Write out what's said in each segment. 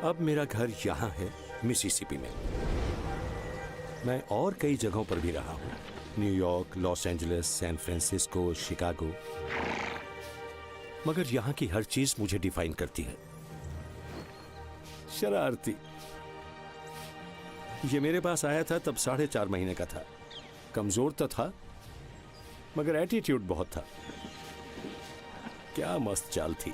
अब मेरा घर यहाँ है मिसिसिपी में। मैं और कई जगहों पर भी रहा हूँ, New York, Los Angeles, San Francisco, Chicago. मगर यहाँ की हर चीज मुझे डिफाइन करती है। शरारती। ये मेरे पास आया था तब 4.5 महीने का था। कमजोर तो था मगर एटीट्यूड बहुत था। क्या मस्त चाल थी।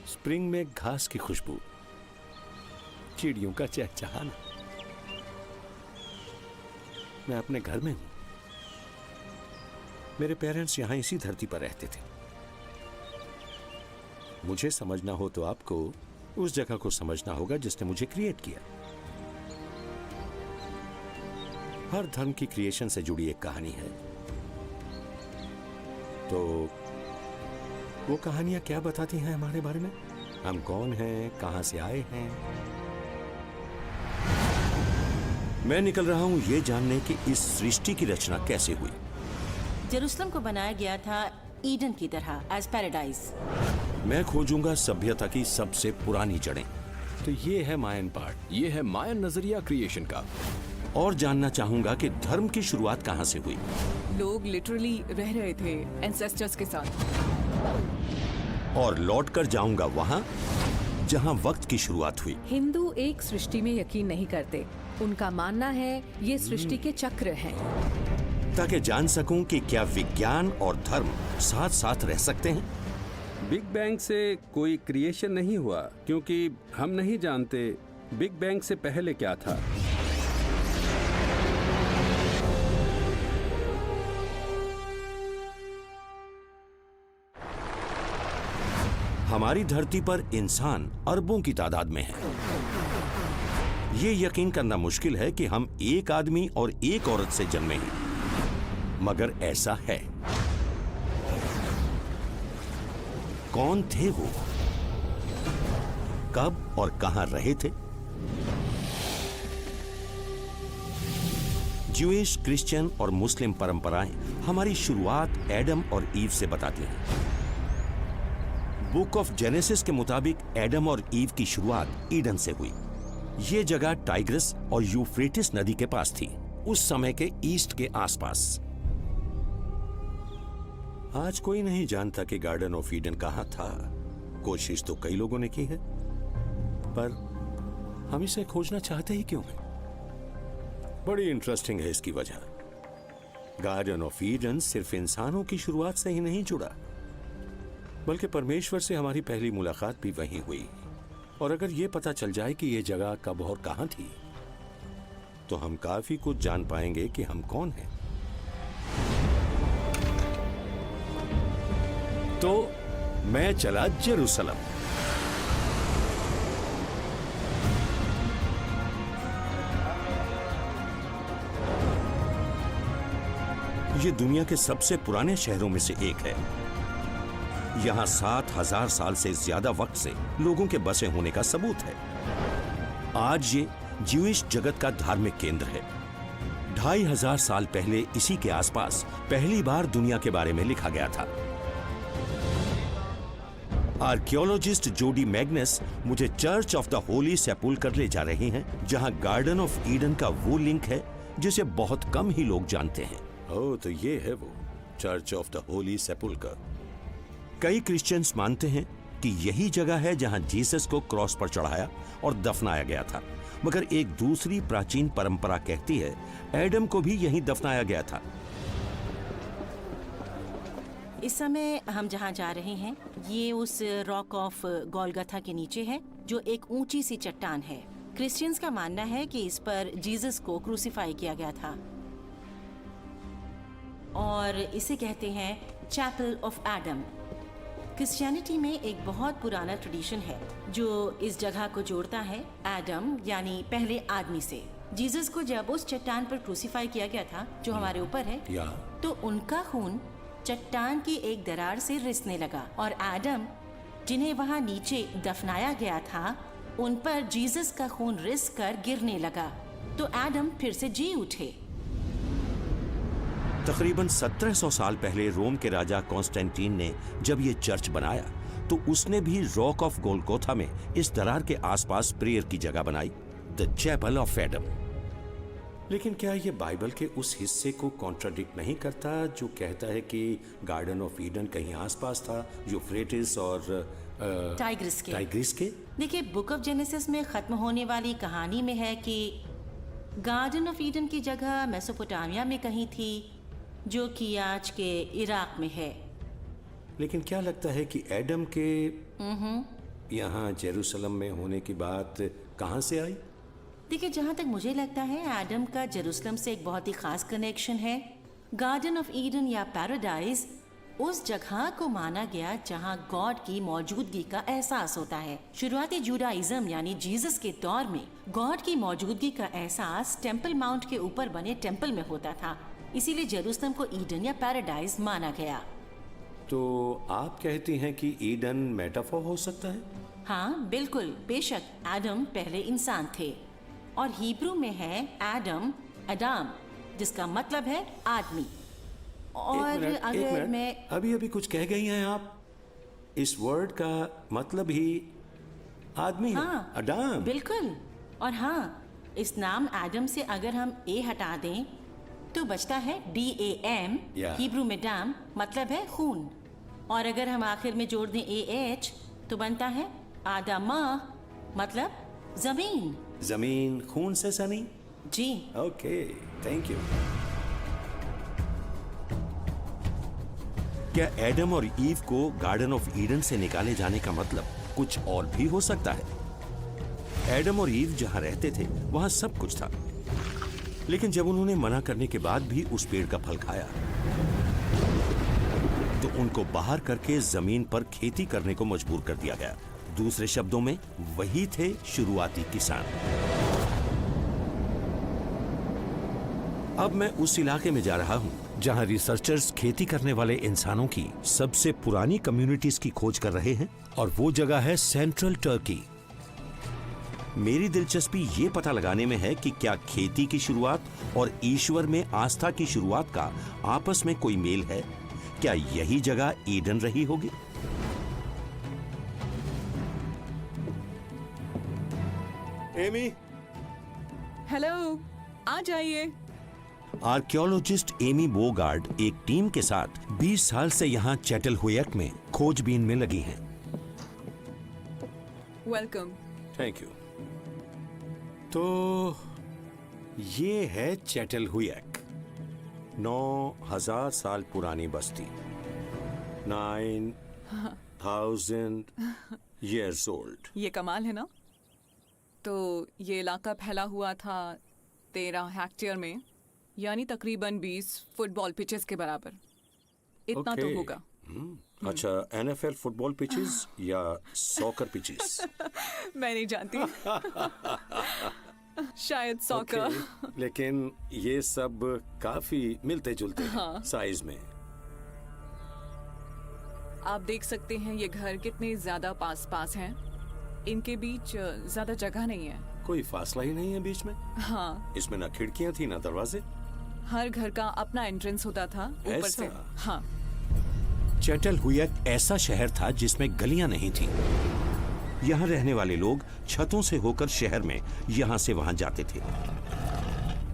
स्प्रिंग में घास की खुशबू, चिड़ियों का चहचहाना। मैं अपने घर में हूं। मेरे पेरेंट्स यहां इसी धरती पर रहते थे। मुझे समझना हो तो आपको उस जगह को समझना होगा जिसने मुझे क्रिएट किया। हर धर्म की क्रिएशन से जुड़ी एक कहानी है। तो वो कहानियां क्या बताती हैं हमारे बारे में? हम कौन हैं, कहां से आए हैं? मैं निकल रहा हूं ये जानने कि इस सृष्टि की रचना कैसे हुई। जेरूसलम को बनाया गया था ईडन की तरह, एज पैराडाइज। मैं खोजूंगा सभ्यता की सबसे पुरानी जड़ें। तो ये है मायन पार्ट, ये है मायन नजरिया क्रिएशन का। और जानना चाहूंगा कि धर्म की शुरुआत कहां से हुई। लोग लिटरली रह रहे थे एंसेस्टर्स के साथ। और लौट कर जाऊंगा वहां जहां वक्त की शुरुआत हुई। हिंदू एक सृष्टि में यकीन नहीं करते। उनका मानना है ये सृष्टि के चक्र हैं। ताकि जान सकूं कि क्या विज्ञान और धर्म साथ साथ रह सकते हैं। बिग बैंग से कोई क्रिएशन नहीं हुआ क्योंकि हम नहीं जानते बिग बैंग से पहले क्या था। हमारी धरती पर इंसान अरबों की तादाद में है। ये यकीन करना मुश्किल है कि हम एक आदमी और एक औरत से जन्मे हैं, मगर ऐसा है। कौन थे वो? कब और कहां रहे थे? ज्यूइश, क्रिश्चियन और मुस्लिम परंपराएं हमारी शुरुआत एडम और ईव से बताती हैं। बुक ऑफ जेनेसिस के मुताबिक एडम और ईव की शुरुआत ईडन से हुई। यह जगह टाइग्रिस और यूफ्रेटिस नदी के पास थी, उस समय के ईस्ट के आसपास। आज कोई नहीं जानता कि गार्डन ऑफ ईडन कहां था। कोशिश तो कई लोगों ने की है, पर हम इसे खोजना चाहते ही क्यों हैं? बड़ी इंटरेस्टिंग है इसकी वजह। गार्डन ऑफ ईडन सिर्फ इंसानों की शुरुआत से ही नहीं जुड़ा, बल्कि परमेश्वर से हमारी पहली मुलाकात भी वहीं हुई। और अगर यह पता चल जाए कि यह जगह कब और कहां थी, तो हम काफी कुछ जान पाएंगे कि हम कौन हैं। तो मैं चला जेरूसलम। यह दुनिया के सबसे पुराने शहरों में से एक है। यहां 7,000 साल से ज्यादा वक्त से लोगों के बसे होने का सबूत है। आज ये ज्यूइश जगत का धार्मिक केंद्र है। 2,500 साल पहले इसी के आसपास पहली बार दुनिया के बारे में लिखा गया था। आर्कियोलॉजिस्ट जोडी मैग्नस मुझे चर्च ऑफ द होली सेपुल्कर ले जा रहे हैं, जहां गार्डन ऑफ ईडन का वो लिंक है जिसे बहुत कम ही लोग जानते हैं। ओह, तो ये है वो चर्च ऑफ द होली सेपुल्कर। कई क्रिश्चियंस मानते हैं कि यही जगह है जहां जीसस को क्रॉस पर चढ़ाया और दफनाया गया था, मगर एक दूसरी प्राचीन परंपरा कहती है एडम को भी यहीं दफनाया गया था। इस समय हम जहां जा रहे हैं ये उस रॉक ऑफ गोलगथा के नीचे है, जो एक ऊंची सी चट्टान है। क्रिश्चियंस का मानना है कि इस पर जीसस को क्रूसीफाई किया गया था और इसे कहते हैं चैपल ऑफ एडम। क्रिश्चियनिटी में एक बहुत पुराना ट्रेडिशन है जो इस जगह को जोड़ता है एडम यानी पहले आदमी से। जीसस को जब उस चट्टान पर क्रूसीफाई किया गया था जो हमारे ऊपर है, तो उनका खून चट्टान की एक दरार से रिसने लगा और एडम जिन्हें वहां नीचे दफनाया गया था उन पर जीसस का खून रिस कर गिरने लगा, तो एडम फिर से जी उठे। तकरीबन 1700 साल पहले रोम के राजा कॉन्स्टेंटीन ने जब ये चर्च बनाया तो उसने भी रॉक ऑफ गोलगोथा में इस दरार के आसपास प्रेयर की जगह बनाई, द चैपल ऑफ एडम। लेकिन क्या ये बाइबल के उस हिस्से को कॉन्ट्राडिक्ट नहीं करता जो कहता है कि गार्डन ऑफ ईडन कहीं आसपास था, यूफ्रेटिस और टाइग्रिस के? देखिए, बुक ऑफ जेनेसिस में खत्म होने वाली कहानी में है कि गार्डन ऑफ ईडन की जगह मेसोपोटामिया में कहीं थी, जो कि आज के इराक में है। लेकिन क्या लगता है कि एडम के यहाँ जेरूसलम में होने की बात कहाँ से आई? देखिए, जहाँ तक मुझे लगता है एडम का जेरूसलम से एक बहुत ही खास कनेक्शन है। गार्डन ऑफ ईडन या पैराडाइज उस जगह को माना गया जहाँ गॉड की मौजूदगी का एहसास होता है। शुरुआती जुडाइज्म यानी जीसस के दौर में गॉड की मौजूदगी का एहसास टेम्पल माउंट के ऊपर बने टेम्पल में होता था, इसीलिए जेरूसलम को ईडन या पैराडाइज माना गया। तो आप कहती हैं कि ईडन मेटाफोर हो सकता है? हाँ बिल्कुल, बेशक एडम पहले इंसान थे और हिब्रू में है एडम अडाम, जिसका मतलब है आदमी। और अगर मैं अभी कुछ कह गई हैं आप, इस वर्ड का मतलब ही आदमी है। हाँ अडाम। बिल्कुल। और हाँ, इस नाम एडम से अगर हम ए हटा दें तो बचता है DAM, हिब्रू में डाम मतलब है खून, और अगर हम आखिर में जोड़ दें AH तो बनता है आदामा मतलब जमीन। जमीन खून से सनी? जी। Okay, thank you. क्या एडम और ईव को गार्डन ऑफ ईडन से निकाले जाने का मतलब कुछ और भी हो सकता है? एडम और ईव जहां रहते थे वहां सब कुछ था, लेकिन जब उन्होंने मना करने के बाद भी उस पेड़ का फल खाया तो उनको बाहर करके जमीन पर खेती करने को मजबूर कर दिया गया। दूसरे शब्दों में वही थे शुरुआती किसान। अब मैं उस इलाके में जा रहा हूं जहां रिसर्चर्स खेती करने वाले इंसानों की सबसे पुरानी कम्युनिटीज की खोज कर रहे हैं, और वो जगह है सेंट्रल टर्की। मेरी दिलचस्पी ये पता लगाने में है कि क्या खेती की शुरुआत और ईश्वर में आस्था की शुरुआत का आपस में कोई मेल है। क्या यही जगह ईडन रही होगी? एमी, हेलो, आ जाइए। आर्कियोलॉजिस्ट एमी बोगार्ड एक टीम के साथ 20 साल से यहाँ चैटलहुयक में खोजबीन में लगी हैं। वेलकम। Thank you. तो ये है चैटलहुयक, 9000 साल पुरानी बस्ती, 9000 years old। ये कमाल है ना? तो ये इलाका फैला हुआ था 13 हेक्टेयर में, यानी तकरीबन 20 फुटबॉल पिचेस के बराबर। इतना तो होगा। अच्छा, NFL फुटबॉल पिचेस या सॉकर पिचेस? मैं नहीं जानती। शायद सॉकर। लेकिन ये सब काफी मिलते जुलते हैं साइज में। आप देख सकते हैं ये घर कितने ज्यादा पास पास हैं। इनके बीच ज्यादा जगह नहीं है। कोई फासला ही नहीं है बीच में। हाँ, इसमें ना खिड़कियां थी ना दरवाजे। हर घर का अपना एंट्रेंस होता था ऊपर से। हाँ। चैटलहुयक ऐसा शहर था जिसमें गलियां नहीं थी। यहाँ रहने वाले लोग छतों से होकर शहर में यहाँ से वहां जाते थे।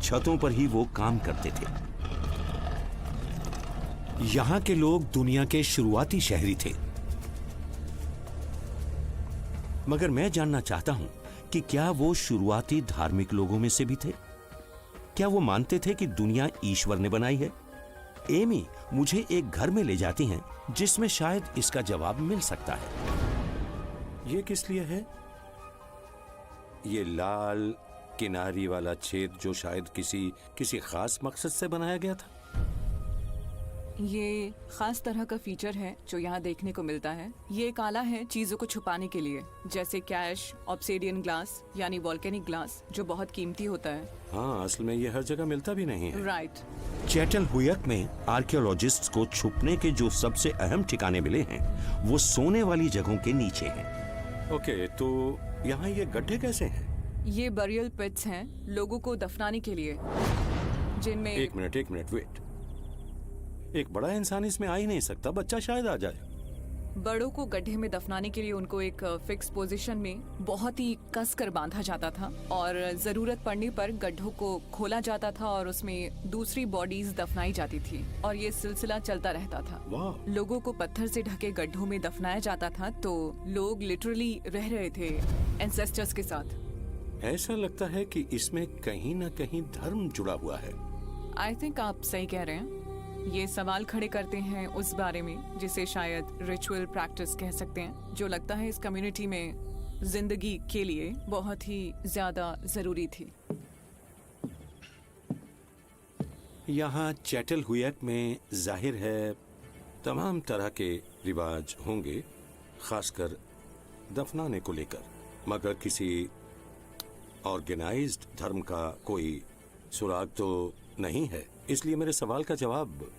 छतों पर ही वो काम करते थे। यहाँ के लोग दुनिया के शुरुआती शहरी थे। मगर मैं जानना चाहता हूं कि क्या वो शुरुआती धार्मिक लोगों में से भी थे? क्या वो मानते थे कि दुनिया ईश्वर ने बनाई है? एमी मुझे एक घर में ले जाती हैं जिसमें शायद इसका जवाब मिल सकता है। ये किस लिए है? ये लाल किनारी वाला छेद जो शायद किसी खास मकसद से बनाया गया था। ये खास तरह का फीचर है जो यहाँ देखने को मिलता है। ये काला है चीजों को छुपाने के लिए, जैसे कैश, ऑब्सिडियन ग्लास यानी वोल्केनिक ग्लास, जो बहुत कीमती होता है। हाँ, असल में ये हर जगह मिलता भी नहीं है। राइट। चैटलहुयक में आर्कियोलॉजिस्ट्स को छुपने के जो सबसे अहम ठिकाने मिले हैं वो सोने वाली जगहों के नीचे हैं। ओके, तो यहाँ ये गड्ढे कैसे हैं? ये बरियल पिट्स हैं लोगों को दफनाने के लिए, जिनमें एक मिनट वेट। एक बड़ा इंसान इसमें आ ही नहीं सकता, बच्चा शायद आ जाए। बड़ों को गड्ढे में दफनाने के लिए उनको एक फिक्स पोजीशन में बहुत ही कस कर बांधा जाता था और जरूरत पड़ने पर गड्ढों को खोला जाता था और उसमें दूसरी बॉडीज दफनाई जाती थी और ये सिलसिला चलता रहता था। वाह। लोगों को पत्थर से ढके गड्ढों में दफनाया जाता था, तो लोग लिटरली रह रहे थे एंसेस्टर्स के साथ। ऐसा लगता है कि इसमें कहीं ना कहीं धर्म जुड़ा हुआ है। आई थिंक आप सही कह रहे हैं। ये सवाल खड़े करते हैं उस बारे में जिसे शायद रिचुअल प्रैक्टिस कह सकते हैं, जो लगता है इस कम्युनिटी में जिंदगी के लिए बहुत ही ज्यादा जरूरी थी। यहाँ चैटलहुयक में जाहिर है तमाम तरह के रिवाज होंगे, खासकर दफनाने को लेकर, मगर किसी ऑर्गेनाइज्ड धर्म का कोई सुराग तो नहीं है। इसलिए मेरे सवाल का जवाब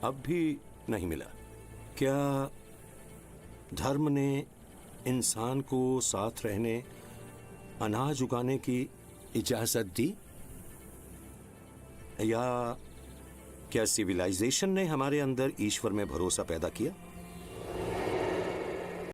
अब भी नहीं मिला। क्या धर्म ने इंसान को साथ रहने, अनाज उगाने की इजाजत दी, या क्या सिविलाइजेशन ने हमारे अंदर ईश्वर में भरोसा पैदा किया?